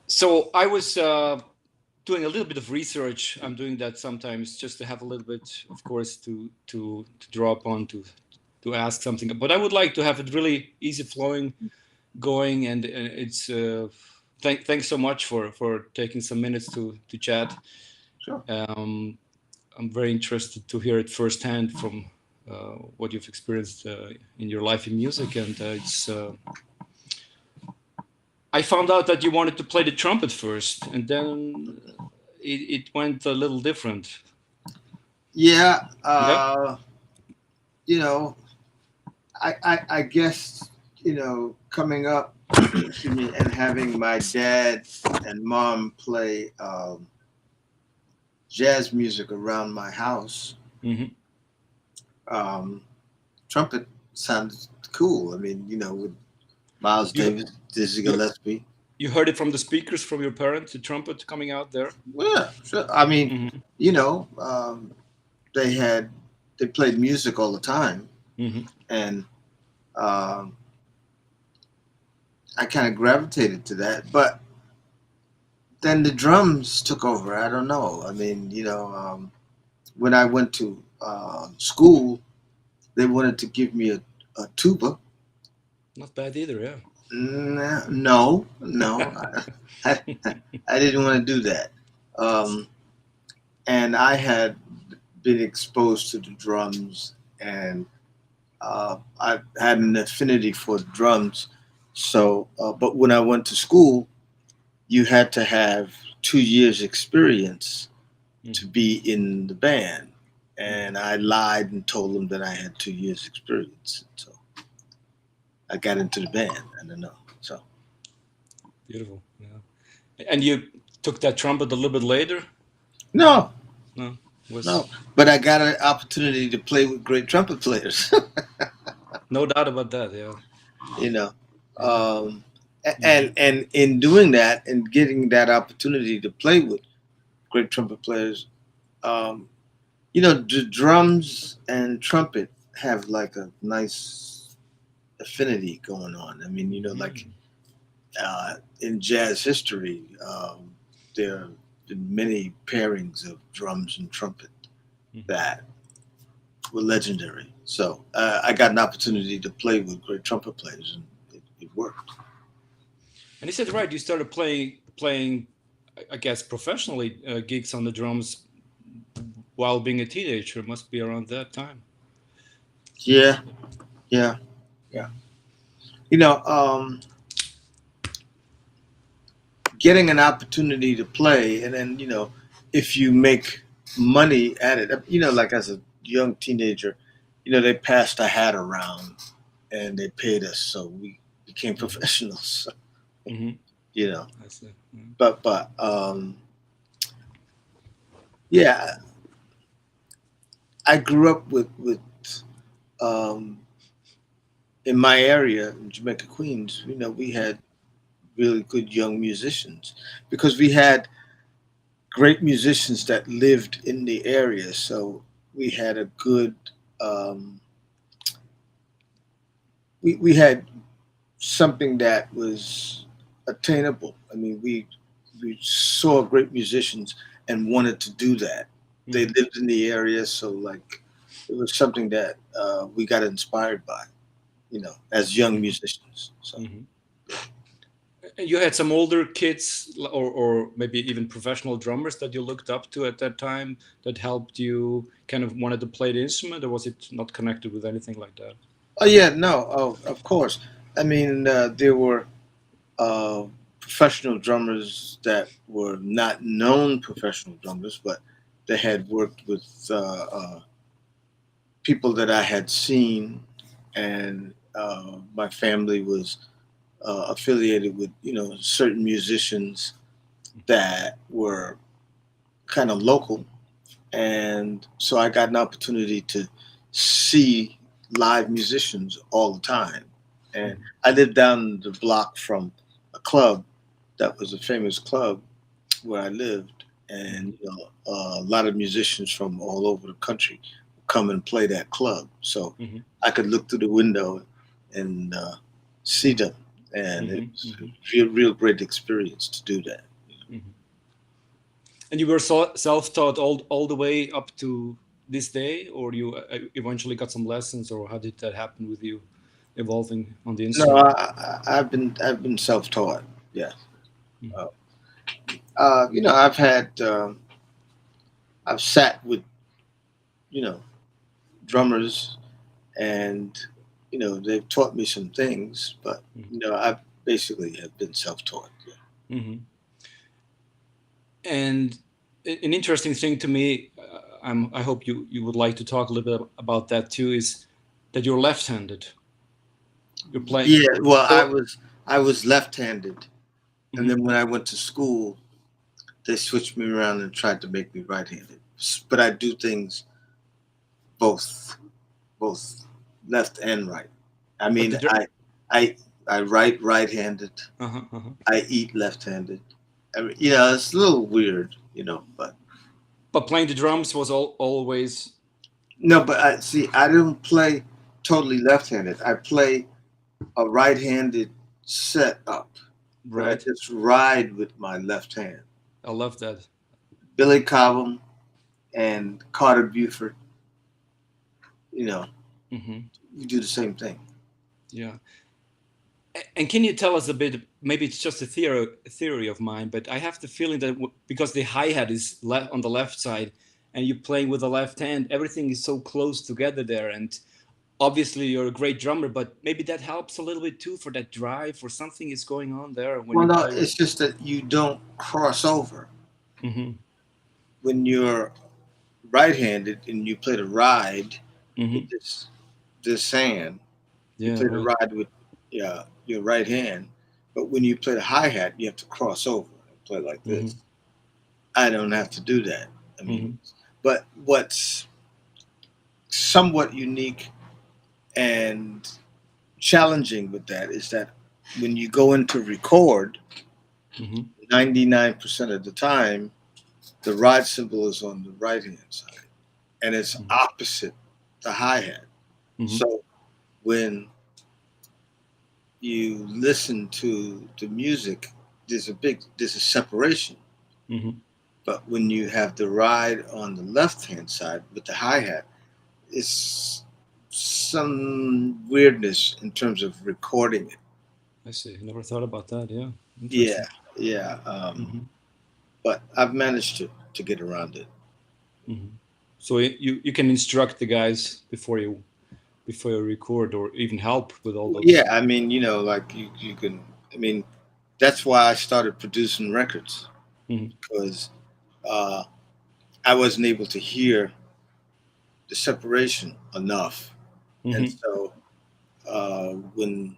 So I was doing a little bit of research. I'm doing that sometimes just to have a little bit, of course, to draw upon to ask something. But I would like to have it really easy flowing, going, and it's. Thanks so much for taking some minutes to chat. Sure. Um, I'm very interested to hear it firsthand from what you've experienced in your life in music, and it's. I found out that you wanted to play the trumpet first, and then it went a little different. Yeah. Yeah. You know, I guess, coming up, excuse me, and having my dad and mom play jazz music around my house, Hmm. um, trumpet sounded cool. I mean, with Miles You Davis, Dizzy you Gillespie. you heard it from the speakers from your parents, the trumpet coming out there. Yeah, sure. I mean, Hmm. you know, um, they had they played music all the time, Hmm. and um, I kind of gravitated to that. But then the drums took over. I don't know. I mean, when I went to school, they wanted to give me a tuba. Not bad either. Yeah. No, no, I, I didn't want to do that. Um, and I had been exposed to the drums, and I had an affinity for the drums. So, but when I went to school, you had to have 2 years experience to Hmm. be in the band. Hmm. And I lied and told them that I had 2 years experience. So I got into the band. I don't know. So Beautiful. Yeah. And you took that trumpet a little bit later. no, No, was no. But I got an opportunity to play with great trumpet players. no doubt about that. Yeah. you know, Yeah. um, Hmm. and in doing that and getting that opportunity to play with great trumpet players, um, the drums and trumpet have like a nice affinity going on. I mean, like Hmm. in jazz history, there have been many pairings of drums and trumpet Hmm. that were legendary. So I got an opportunity to play with great trumpet players, and it worked. And you said right. You started playing, I guess, professionally gigs on the drums while being a teenager. Must be around that time. Yeah, yeah, yeah. You know, um, Getting an opportunity to play, and then if you make money at it, like as a young teenager, they passed a hat around and they paid us, so we became Hmm. professionals. Hmm. you know, I see. Mm. but yeah, I grew up with um, in my area in Jamaica, Queens. We had really good young musicians because we had great musicians that lived in the area. So we had a good, um, we had something that was attainable. I mean, we saw great musicians and wanted to do that. They Hmm. lived in the area, so like it was something that we got inspired by, as young Hmm. musicians. So Hmm. And you had some older kids, or maybe even professional drummers that you looked up to at that time that helped you kind of wanted to play the instrument, or was it not connected with anything like that? oh yeah, no, oh of course. I mean, there were uh, professional drummers that were not known professional drummers, but they had worked with people that I had seen, and my family was affiliated with certain musicians that were kind of local, and so I got an opportunity to see live musicians all the time. And Hmm. I lived down the block from a club that was a famous club where I lived, and Hmm. a lot of musicians from all over the country would come and play that club. So Hmm. I could look through the window and see them, and it Hmm. was Hmm. a real great experience to do that. Hmm. And you were self-taught all the way up to this day, or you eventually got some lessons, or how did that happen with you evolving on the No, instrument? I've been self-taught. Yeah. Mhm. Uh, I've had I've sat with you know drummers, and they've taught me some things, but I basically have been self-taught. Yeah. Hmm. And an interesting thing to me, I hope you would like to talk a little bit about that too, is that you're left-handed. You're playing, Yeah. Well, I or was I was left-handed, and mhm. then when I went to school, they switched me around and tried to make me right-handed. But I do things both both left and right. I But mean, I I write right-handed. uh-huh, uh-huh. I eat left-handed. I mean, it's a little weird, but But playing the drums was always no, but I see. I don't play totally left-handed. I play a right-handed setup, but I right. just ride with my left hand. I love that. Billy Cobham and Carter Buford, you know, Hmm. we do the same thing. Yeah. And can you tell us a bit? Maybe it's just a theory of mine, but I have the feeling that because the hi hat is on the left side, and you're playing with the left hand, everything is so close together there. And obviously, you're a great drummer, but maybe that helps a little bit too for that drive, or something is going on there when Well, you no, play with. it's just that you don't cross over Hmm. when you're right-handed and you play the ride with Hmm. this hand. You Yeah. play the Right. ride with your right hand, but when you play the hi hat, you have to cross over and play like this. Hmm. I don't have to do that. I mean, Hmm. but what's somewhat unique and challenging with that is that when you go into record, Hmm. 99% of the time, the ride cymbal is on the right hand side and it's Hmm. opposite the hi hat. Hmm. So when you listen to the music, there's a separation. Hmm. But when you have the ride on the left hand side with the hi hat, it's some weirdness in terms of recording it. I see. Never thought about that. Yeah. Yeah, Interesting. yeah. Hmm. But I've managed to get around it. Hmm. So you can instruct the guys before you record, or even help with all Yeah, those. I mean, like you can. I mean, that's why I started producing records Hmm. because uh, I wasn't able to hear the separation enough, and Hmm. so when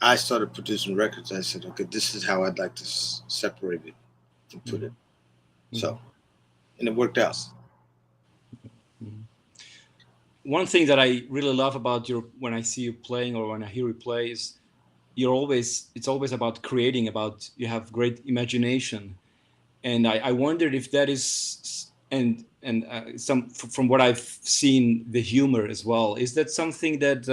I started producing records, I said, okay, this is how I'd like to separate it and put it. Hmm. So, Hmm. and it worked out. Yes. Hmm. One thing that I really love about your when I see you playing or when I hear you play is it's always about creating, about you have great imagination. And I wondered if that is and from what I've seen, the humor as well, is that something that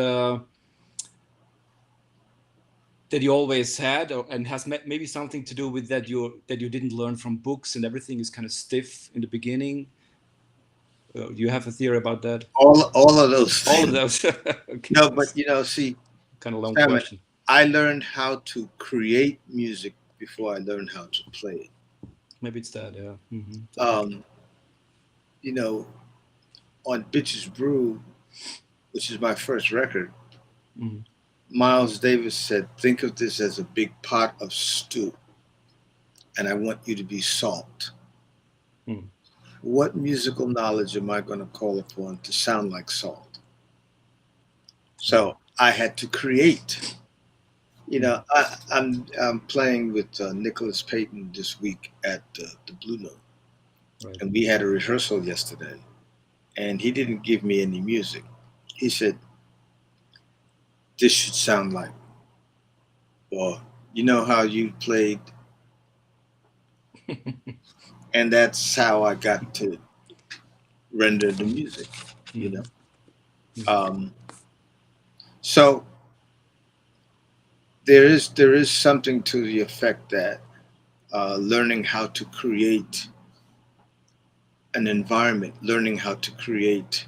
you always had, and has maybe something to do with that you didn't learn from books and everything is kind of stiff in the beginning. Do you have a theory about that? All of those All of things. those. Okay, No, but that's see, kind of a long Simon, question. I learned how to create music before I learned how to play it. Maybe it's that. Yeah. Hmm. That might be. Um, you know, on Bitches Brew, which is my first record, Hmm. Miles Davis said, think of this as a big pot of stew, and I want you to be salt. Hmm. What musical knowledge am I going to call upon to sound like salt? Right. So I had to create. Hmm. I'm playing with Nicholas Payton this week at the Blue Note, Right. and we had a rehearsal yesterday, and he didn't give me any music. He said, this should sound like, or you know how you played, and that's how I got to render the music. You know, Hmm. Hmm. um, so there is something to the effect that learning how to create an environment, learning how to create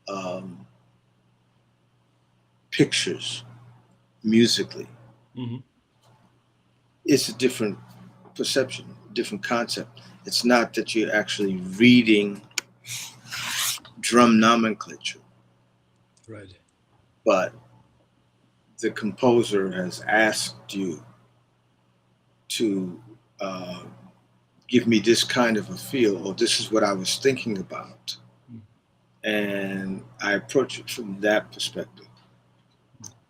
um, pictures musically, Hmm. it's a different perception, different concept. It's not that you're actually reading drum nomenclature, Right. but the composer has asked you to uh, give me this kind of a feel, or this is what I was thinking about, and I approach it from that perspective.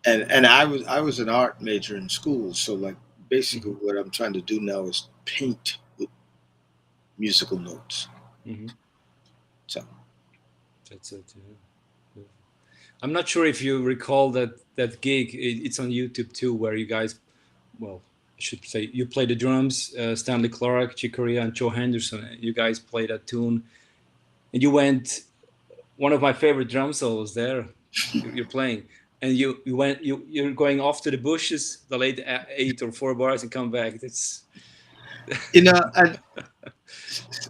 And I was an art major in school, so like basically Hmm. what I'm trying to do now is paint with musical notes. Hmm. So That's it. Yeah. Yeah. I'm not sure if you recall that gig. It's on YouTube too, where you guys, well, I should say you play the drums, Stanley Clark, Chick Corea, and Joe Henderson. You guys played that tune, and you went. One of my favorite drum solos there. You're playing, and you went. You're going off to the bushes, the late 8 or 4 bars, and come back. That's you know,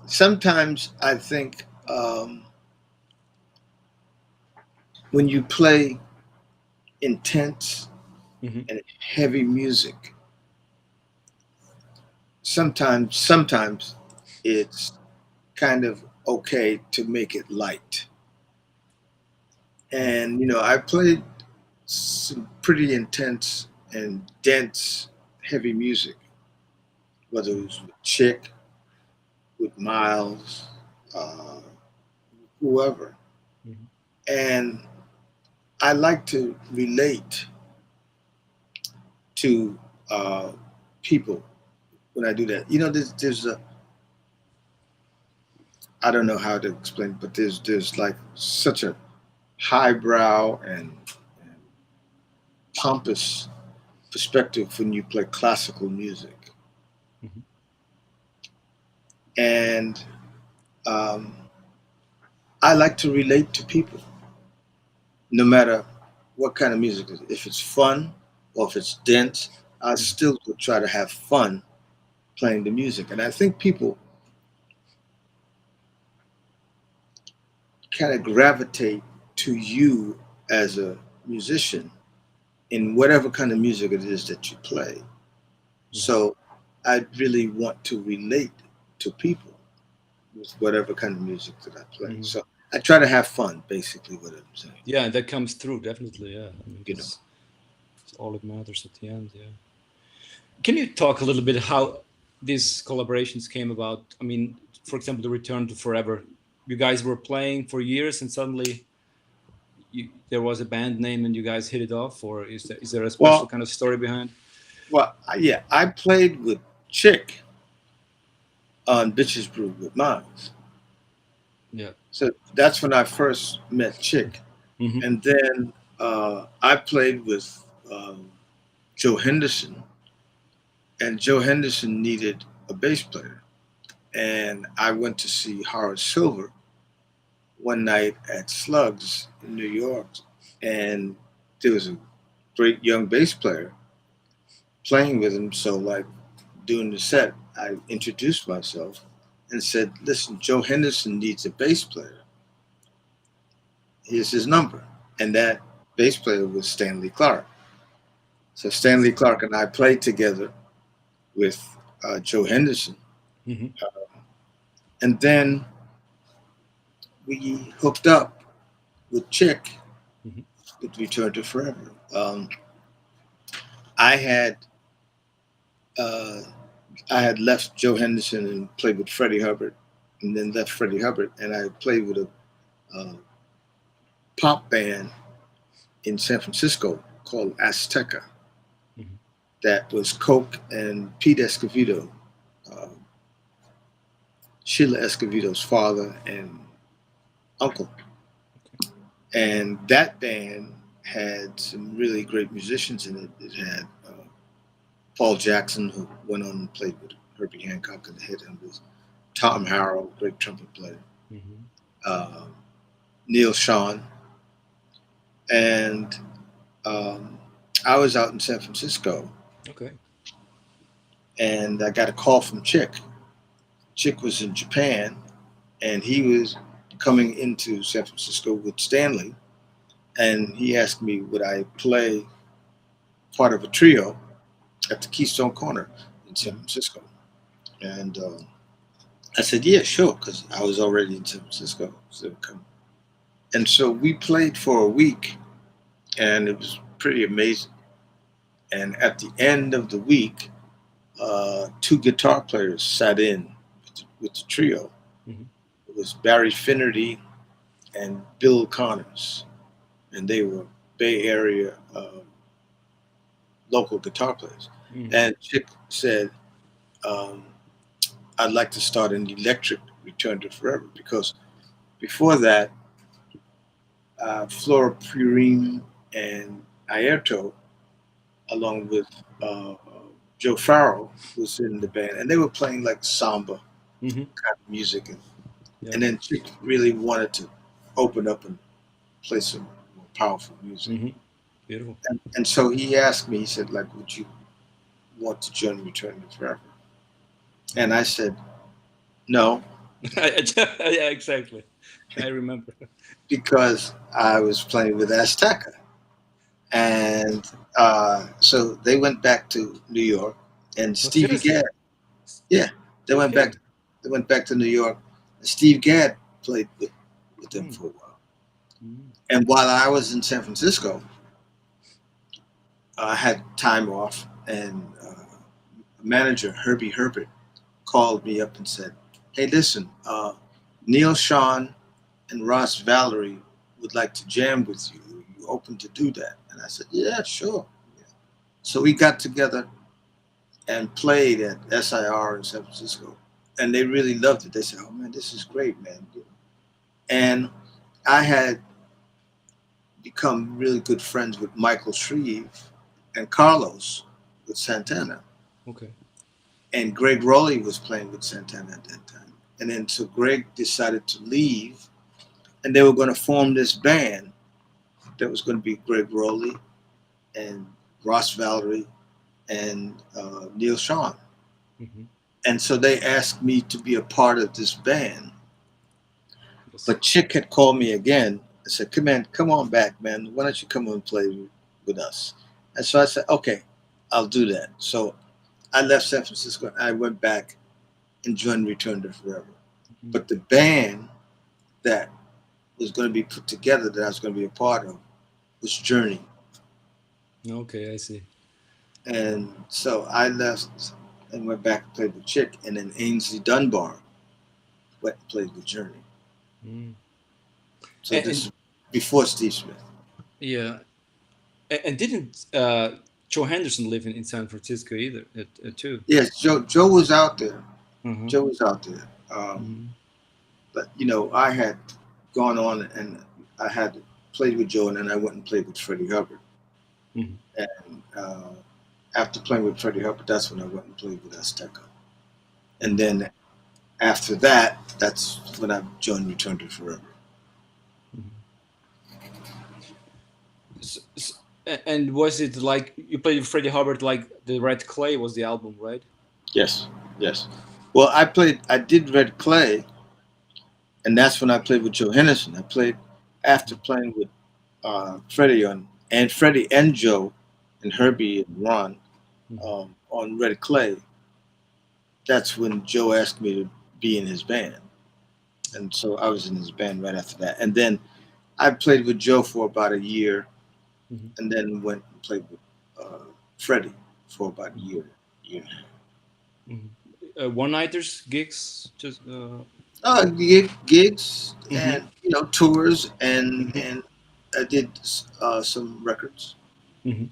sometimes I think when you play intense hmm. and heavy music, sometimes it's kind of okay to make it light. And I played some pretty intense and dense heavy music, whether it was with Chick, with Miles, uh, whoever. Hmm. And I like to relate to uh, people when I do that. There's a I don't know how to explain, but there's like such a highbrow and pompous perspective when you play classical music, Hmm. and um, I like to relate to people, no matter what kind of music it is. If it's fun or if it's dense, I Hmm. still would try to have fun playing the music, and I think people kind of gravitate to you as a musician in whatever kind of music it is that you play. Hmm. So I really want to relate to people with whatever kind of music that I play. Hmm. So I try to have fun, basically, what I'm saying. Yeah, that comes through definitely. Yeah, I mean You know. that's all that matters at the end. Yeah. Can you talk a little bit how these collaborations came about? I mean, for example, the Return to Forever. You guys were playing for years, and suddenly there was a band name, and you guys hit it off, or is there a special Well, kind of story behind? yeah, I played with Chick on Bitches Brew with Miles. Yeah. So that's when I first met Chick. Hmm. And then I played with Joe Henderson, and Joe Henderson needed a bass player. And I went to see Horace Silver one night at Slugs in New York, and there was a great young bass player playing with him. So, like, doing the set, I introduced myself and said, "Listen, Joe Henderson needs a bass player. Here's his number." And that bass player was Stanley Clark. So Stanley Clark and I played together with Joe Henderson, Hmm. and then we hooked up with Chick Hmm. with Return to Forever. I had uh, I had left Joe Henderson and played with Freddie Hubbard, and then left Freddie Hubbard, and I played with a uh, pop band in San Francisco called Azteca. Hmm. That was Coke and Pete Escovedo, uh, Sheila Escovedo's father and uncle. And that band had some really great musicians in it. It had Paul Jackson, who went on and played with Herbie Hancock and the Hit Handlers, Tom Harrell, great trumpet player, Hmm. uh, Neil Sean, and um, I was out in San Francisco, Okay. and I got a call from Chick. Chick was in Japan, and he was coming into San Francisco with Stanley, and he asked me would I play part of a trio at the Keystone Corner in San Mhm. Francisco, and I said yeah, sure, because I was already in San Francisco. So come, and so we played for a week, and it was pretty amazing. And at the end of the week, two guitar players sat in with the trio. Mhm. It was Barry Finnerty and Bill Connors, and they were Bay Area local guitar players. Mhm. And Chick said, um, "I'd like to start an electric Return to Forever because before that, Flora Purim and Airto, along with Joe Farrell, was in the band, and they were playing like samba Mhm. kind of music, Yeah. and then Chick really wanted to open up and play some more powerful music. Mhm. Beautiful. And so he asked me, he said, like, would you want to join Return to Forever? And I said, no, Yeah, exactly. I remember. because I was playing with Azteca. And so they went back to New York, and No, Stevie seriously. Gadd, yeah, they You're went back. kidding. They went back to New York. And Steve Gadd played with them Mm. for a while. Mm. And while I was in San Francisco, I had time off, and manager Herbie Herbert called me up and said, "Hey, listen, Neil Sean and Ross Valerie would like to jam with you. Are you open to do that?" And I said, "Yeah, sure." Yeah. So we got together and played at SIR in San Francisco, and they really loved it. They said, "Oh man, this is great, man." And I had become really good friends with Michael Shreve and Carlos with Santana, Okay. and Greg Rowley was playing with Santana at that time. And then so Greg decided to leave, and they were going to form this band that was going to be Greg Rowley and Ross Valerie and Neil Sean. Mhm. And so they asked me to be a part of this band. Yes. But Chick had called me again and said, come on back, man. Why don't you come and play with us?" And so I said, okay, I'll do that. So I left San Francisco and I went back and joined Return to Forever. Mhm. But the band that was going to be put together, that I was going to be a part of, was Journey. Okay, I see. And so I left and went back and played with Chick, and then Ainsley Dunbar went and played with Journey. Mm. So this And is before Steve Smith. yeah, and didn't Joe Henderson live in San Francisco either? Too. Yes, Joe was out there. Uh-huh. Joe was out there. Mm. But I had gone on and I had played with Joe, and then I went and played with Freddie Hubbard. Mhm. And after playing with Freddie Hubbard, that's when I went and played with Azteca. And then after that, that's when I joined Return to Forever. Mhm. And was it like you played with Freddie Hubbard? Like the Red Clay was the album, right? Yes, yes. Well, I did Red Clay, and that's when I played with Joe Henderson. I played after playing with Freddie and Freddie and Joe and Herbie and Ron Mhm. on Red Clay. That's when Joe asked me to be in his band, and so I was in his band right after that. And then I played with Joe for about a year, Mhm. and then went and played with Freddie for about a Mhm. year. Mhm. One nighters gigs, just. Gigs Mhm. and tours, and Mhm. I did some records. Mhm.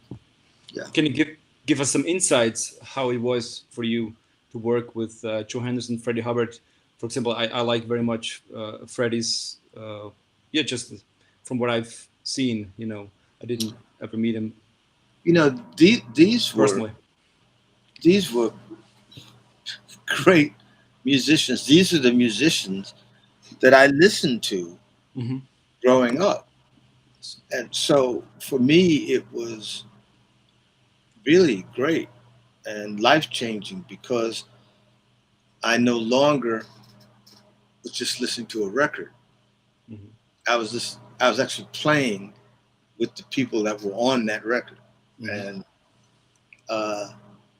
Yeah. Can you give us some insights how it was for you to work with Joe Henderson, Freddie Hubbard? For example, I like very much Freddie's. Yeah, just from what I've seen, I didn't ever meet him You know, these were personally. these were great musicians. These are the musicians that I listened to Hmm. growing up, and so for me, it was. really great and life changing because I no longer was just listening to a record. Hmm. I was actually playing with the people that were on that record, Hmm. and uh,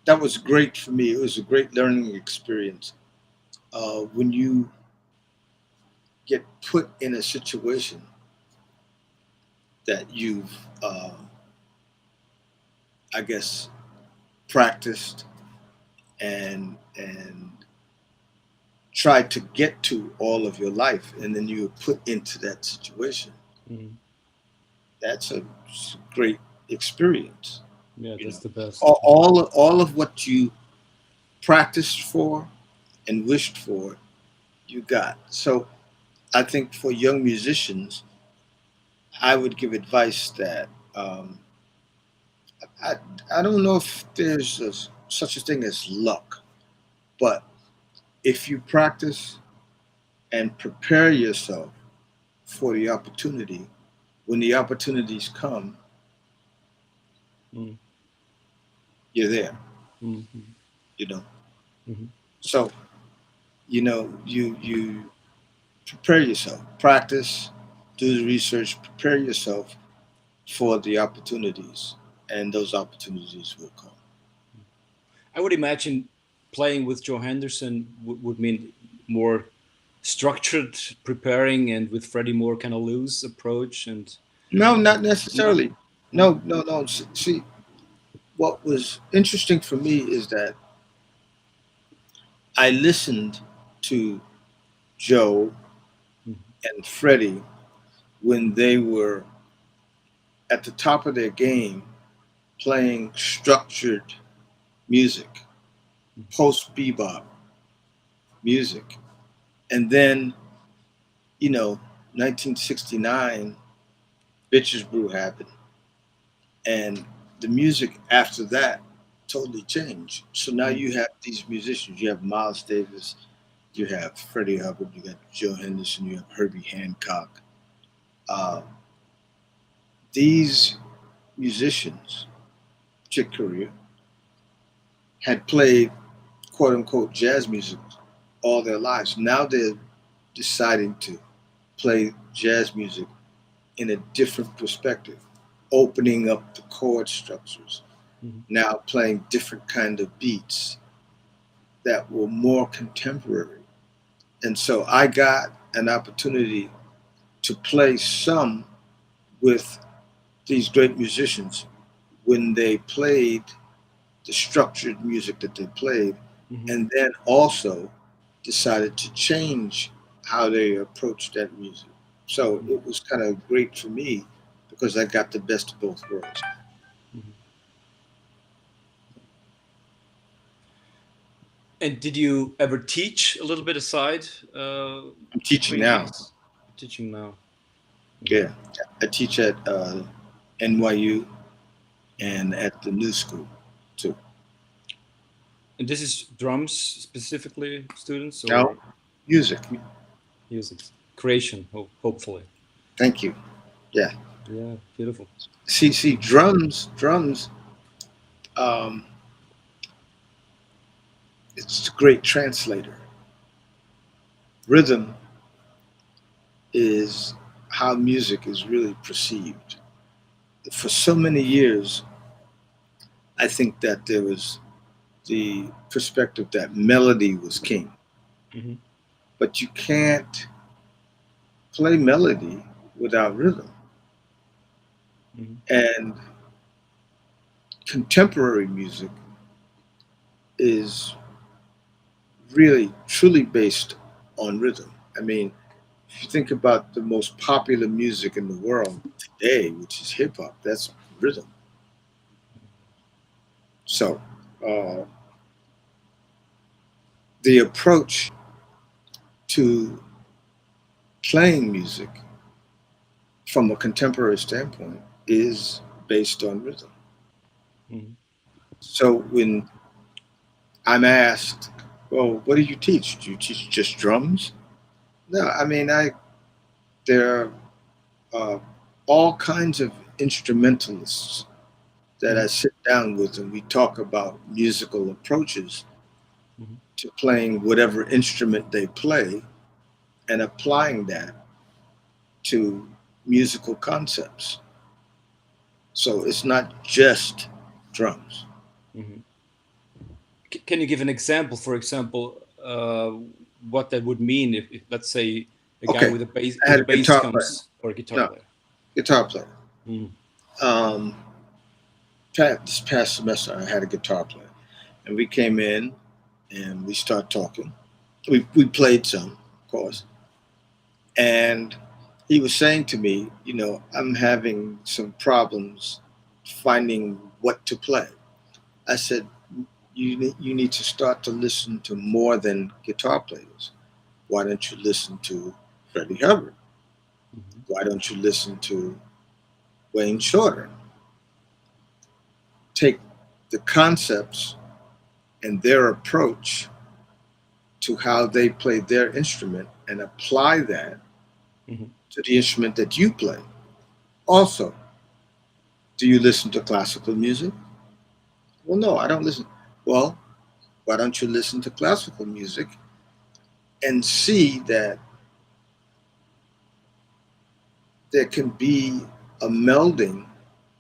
that was great for me. It was a great learning experience. When you get put in a situation that you've, I guess, practiced and tried to get to all of your life, and then you were put into that situation. Hmm. That's a great experience. Yeah, You that's know, the best. all of what you practiced for and wished for, you got. So I think for young musicians, I would give advice that I, I don't know if there's such a thing as luck, but if you practice and prepare yourself for the opportunity, when the opportunities come, Mm-hmm. you're there, Hmm. you know. Hmm. So, you prepare yourself, practice, do the research, prepare yourself for the opportunities, and those opportunities will come. I would imagine playing with Joe Henderson would mean more structured preparing, and with Freddie more kind of loose approach. And No, not no, necessarily. no. No, no, no. See, what was interesting for me is that I listened to Joe Mhm. and Freddie when they were at the top of their game playing structured music, post bebop music. And then, 1969, Bitches Brew happened. And the music after that totally changed. So now Mm. you have these musicians. You have Miles Davis, you have Freddie Hubbard, you got Joe Henderson, you have Herbie Hancock. Uh, these musicians, Chick Corea, had played quote unquote jazz music all their lives. Now they're deciding to play jazz music in a different perspective, opening up the chord structures, Mhm. now playing different kind of beats that were more contemporary. And so I got an opportunity to play some with these great musicians when they played the structured music that they played, Mhm. and then also decided to change how they approached that music. So Mhm. it was kind of great for me because I got the best of both worlds. Mhm. And did you ever teach a little bit aside I'm teaching between now. these? Teaching now. Mhm. Yeah, I teach at NYU Mhm. and at the New School too. And this is drums specifically, students, Now, or music. music creation? Hopefully. Thank you. Yeah. Yeah, beautiful. See, drums. Um, it's a great translator. Rhythm is how music is really perceived. For so many years, I think that there was the perspective that melody was king, Hmm. but you can't play melody without rhythm. Hmm. And contemporary music is really truly based on rhythm. I mean, if you think about the most popular music in the world today, which is hip hop, that's rhythm. So, uh, the approach to playing music from a contemporary standpoint is based on rhythm. Hmm. So, when I'm asked, well, what do you teach? Do you teach just drums? No, I mean, there are all kinds of instrumentalists that I Mhm. sit down with and we talk about musical approaches Mhm. to playing whatever instrument they play and applying that to musical concepts. So it's not just drums. Mhm. Can you give an example? For example, what that would mean if let's say a guy Okay, with a bass I had a guitar player. comes, or a guitar No, player. guitar player. Mm. Um, this past semester, I had a guitar player, and we came in and we started talking. We played some, of course, and he was saying to me, I'm having some problems finding what to play. I said, you need to start to listen to more than guitar players. Why don't you listen to Freddie Hubbard? Mhm. Why don't you listen to Wayne Shorter? Take the concepts and their approach to how they play their instrument and apply that Mhm. to the instrument that you play. Also, do you listen to classical music? Well, no, I don't listen. Well, why don't you listen to classical music and see that there can be a melding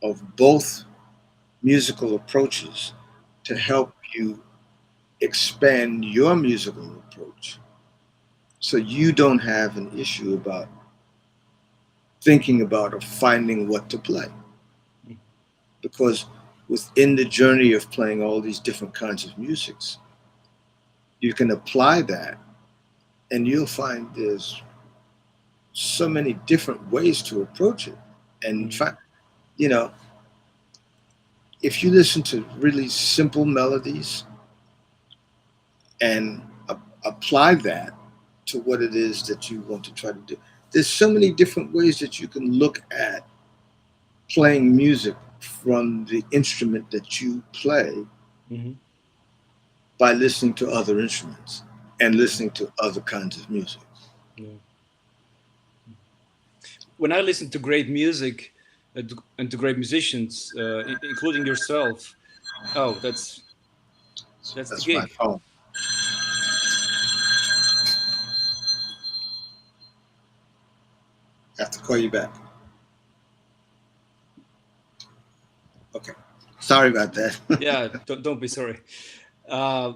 of both musical approaches to Mhm. help you expand your musical approach so you don't have an issue about thinking about or finding what to play. Mhm. Because within the journey of playing all these different kinds of musics, you can apply that and you'll find there's so many different ways to approach it. And in Mhm. fact, you know, if you listen to really simple melodies and apply that to what it is that you want to try to do, there's so many different ways that you can look at playing music from the instrument that you play Mhm. by listening to other instruments and listening to other kinds of music. Yeah. When I listen to great music and to great musicians, including yourself, oh, that's the That's my gig. phone. I have to call you back. Okay. Sorry about that. Yeah, don't be sorry. Uh,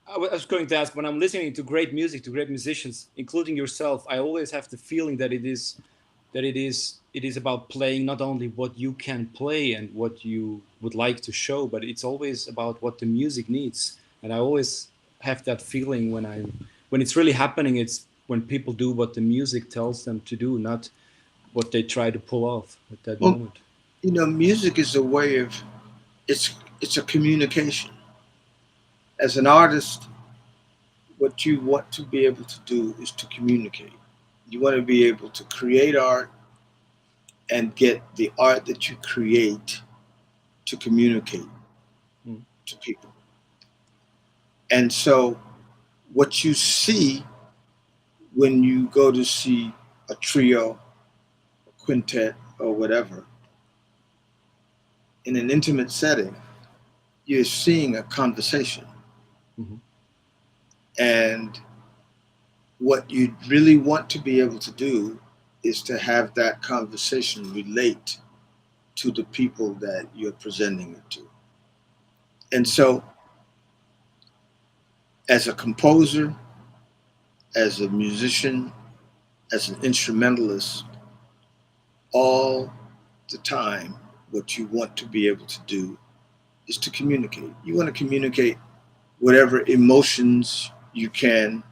I was going to ask, when I'm listening to great music, to great musicians, including yourself, I always have the feeling that it is about playing not only what you can play and what you would like to show, but it's always about what the music needs. And I always have that feeling when it's really happening. It's when people do what the music tells them to do, not what they try to pull off at that Well, moment. music is a way of it's a communication. As an artist, what you want to be able to do is to communicate. You want to be able to create art and get the art that you create to communicate Mm. to people. And so, what you see when you go to see a trio, a quintet, or whatever in an intimate setting, you're seeing a conversation. Mhm. And what you really want to be able to do is to have that conversation relate to the people that you're presenting it to. And Mhm. so, as a composer, as a musician, as an instrumentalist, all the time, what you want to be able to do is to communicate. You want to communicate whatever emotions you can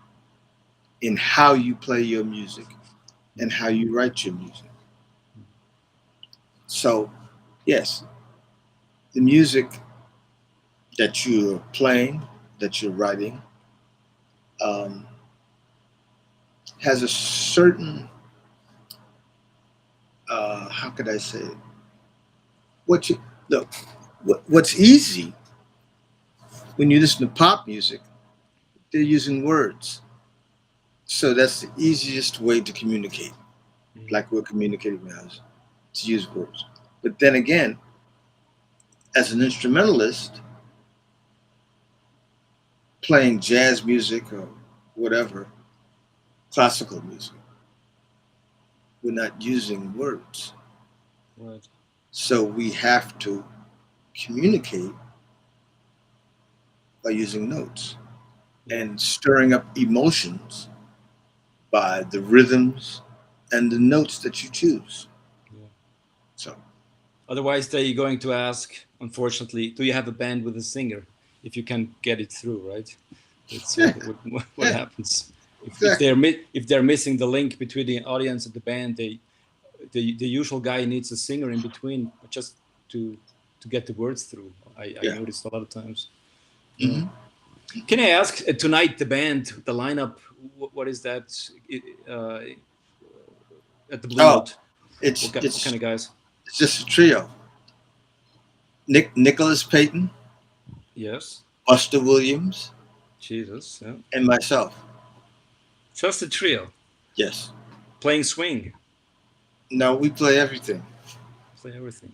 in how you play your music and how you write your music. So, yes, the music that you're playing, that you're writing, um, has a certain, how could I say it? What you look, what's easy when you listen to pop music, they're using words. So that's the easiest way to communicate, Mhm. like we're communicating now, is to use words. But then again, as an instrumentalist, playing jazz music or whatever, classical music, we're not using words. Right. So we have to communicate by using notes Yeah. and stirring up emotions by the rhythms and the notes that you choose. Yeah. So, Otherwise, they're going to ask, unfortunately, do you have a band with a singer? If you can get it through, right? That's yeah, what yeah, happens. If exactly. if they're missing the link between the audience and the band, the usual guy needs a singer in between just to to get the words through. I Yeah. noticed a lot of times. Yeah. Hmm. Can I ask tonight the band, the lineup? What is that uh, at the Blue Oh, Note? it's What kind it's of guys? it's just a trio. Nicholas Payton, Yes. Buster Williams, Jesus. Yeah. and myself. Just a trio Yes. playing swing, No, we play everything. play everything.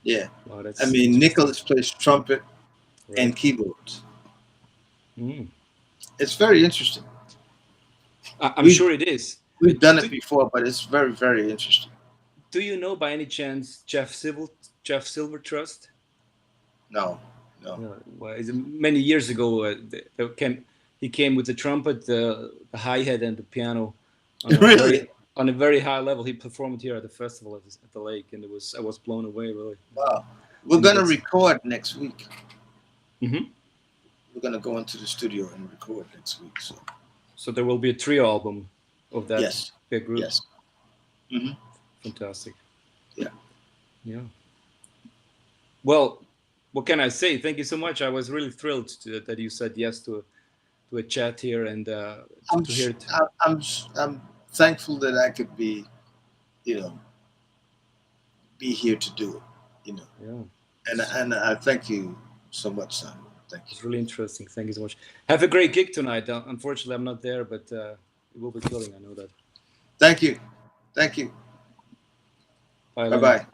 Yeah. Wow, I that's mean, interesting. Nicholas plays trumpet and Right. keyboards. Mm. It's very interesting. I'm We've sure it is. we've done Do, it before, but it's very, very interesting. do you know by any chance Jeff Silver Trust? No, no. Well, many years ago, he came with the trumpet, the hi hat, and the piano Really? on a very high level. He performed here at the festival at the lake, and it was I was blown away really. Wow. We're And he gonna gets. record next week. Mhm. We're gonna go into the studio and record next week. So So there will be a trio album of that yes, big group. yes. Hmm. Fantastic. Yeah. Yeah. Well, what can I say? Thank you so much. I was really thrilled that you said yes to a chat here and I'm to hear s- it. I'm thankful that I could you know, be here to do it. You know, Yeah, and it's, and I thank you so much, Simon. Thank you. it's really interesting. Thank you so much. Have a great gig tonight. Unfortunately, I'm not there, but it will be killing. I know that. Thank you. Thank you. Bye, Bye Lenny. bye.